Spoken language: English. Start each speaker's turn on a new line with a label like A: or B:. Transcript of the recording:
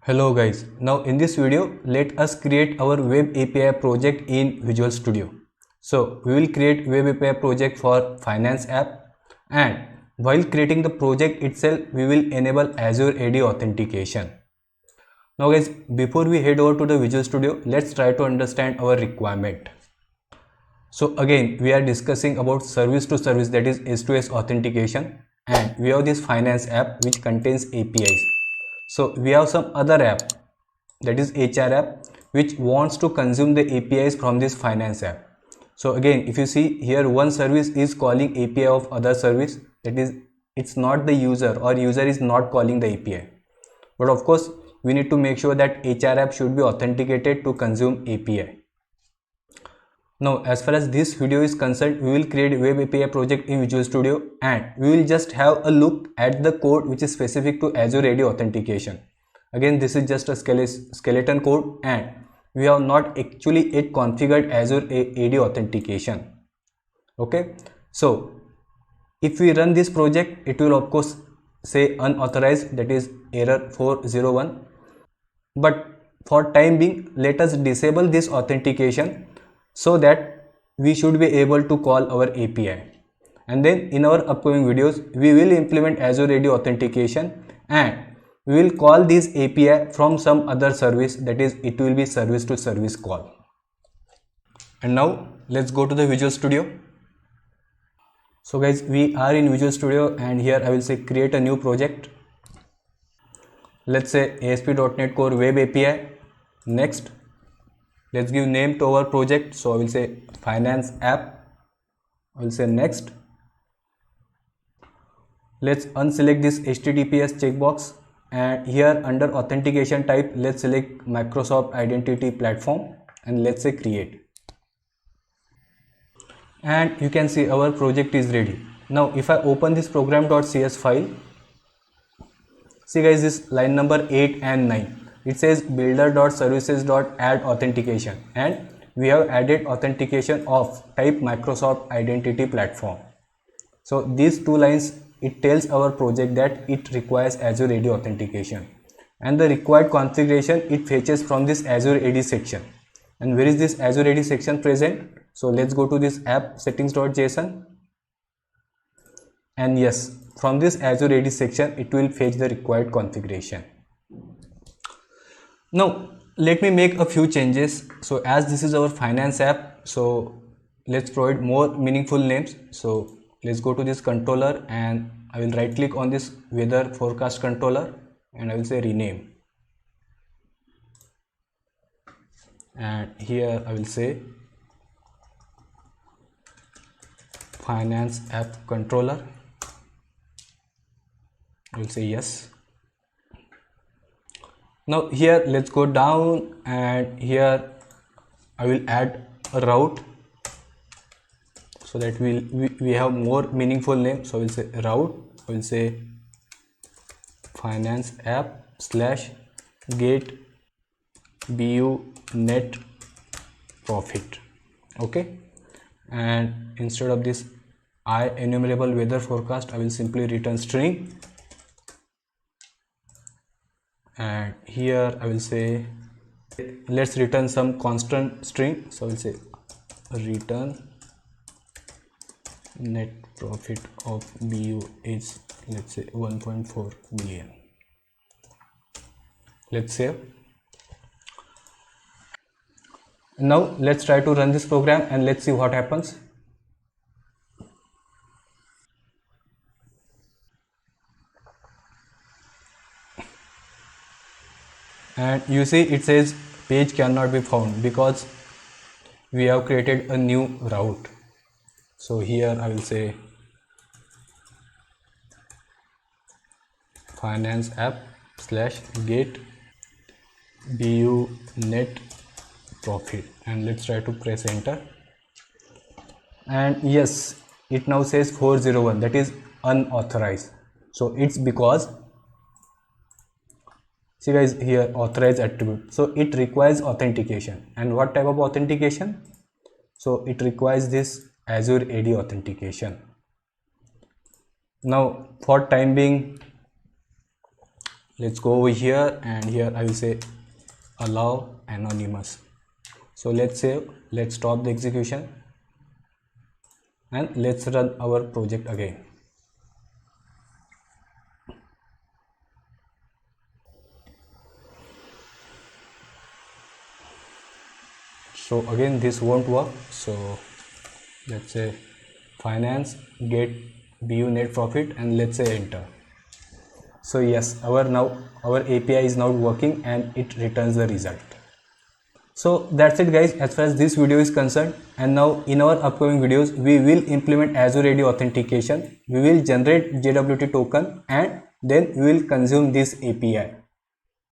A: Hello guys, now in this video let us create our web API project in Visual Studio. So we will create web API project for finance app, and while creating the project itself we will enable Azure AD Authentication. Now guys, before we head over to the Visual Studio, let's try to understand our requirement. So again we are discussing about service to service, that is S2S authentication, and we have this finance app which contains APIs. So we have some other app, that is HR app, which wants to consume the APIs from this finance app. So again, if you see here, one service is calling API of other service, that is it's not the user, or user is not calling the API. But of course we need to make sure that HR app should be authenticated to consume API. Now as far as this video is concerned, we will create a web API project in Visual Studio, and we will just have a look at the code which is specific to Azure AD Authentication. Again, this is just a skeleton code, and we have not actually yet configured Azure AD Authentication. Okay, so if we run this project, it will of course say unauthorized, that is error 401. But for time being, let us disable this authentication so that we should be able to call our API. And then in our upcoming videos we will implement Azure AD Authentication, and we will call this API from some other service, that is it will be service to service call. And now let's go to the Visual Studio. So guys, we are in Visual Studio, and here I will say create a new project. Let's say ASP.NET Core Web API. Next, let's give name to our project. So I will say finance app. I will say next. Let's unselect this HTTPS checkbox, and here under authentication type let's select Microsoft Identity Platform, and let's say create. And you can see our project is ready. Now if I open this program.cs file, see guys, this line number 8 and 9, it says builder.services.add authentication, and we have added authentication of type Microsoft Identity Platform. So these two lines, it tells our project that it requires Azure AD Authentication, and the required configuration it fetches from this Azure AD section. And where is this Azure AD section present? So let's go to this app settings.json, and yes, from this Azure AD section it will fetch the required configuration. Now let me make a few changes. So as this is our finance app, so let's provide more meaningful names. So let's go to this controller, and I will right click on this weather forecast controller, and I will say rename, and here I will say finance app controller. I will say yes. Now here let's go down, and here I will add a route so that we have more meaningful name. So I will say route, I will say finance app slash get net profit. Okay, and instead of this I enumerable weather forecast, I will simply return string, and here I will say let's return some constant string. So I will say return net profit of BU is, let's say 1.4 billion. Let's save. Now let's try to run this program, and let's see what happens. And you see it says page cannot be found because we have created a new route. So here I will say finance app slash get BU net profit, and let's try to press enter. And yes, it now says 401, that is unauthorized. So it's because, see guys, here authorized attribute, so it requires authentication. And what type of authentication? So it requires this Azure AD Authentication. Now for time being Let's go over here, and here I will say allow anonymous. So let's save, let's stop the execution, and let's run our project again. So again this won't work, so let's say finance get bunetprofit, and let's say enter. So yes, our API is now working and it returns the result. So that's it guys, as far as this video is concerned. And now in our upcoming videos we will implement Azure AD Authentication, we will generate JWT token, and then we will consume this API.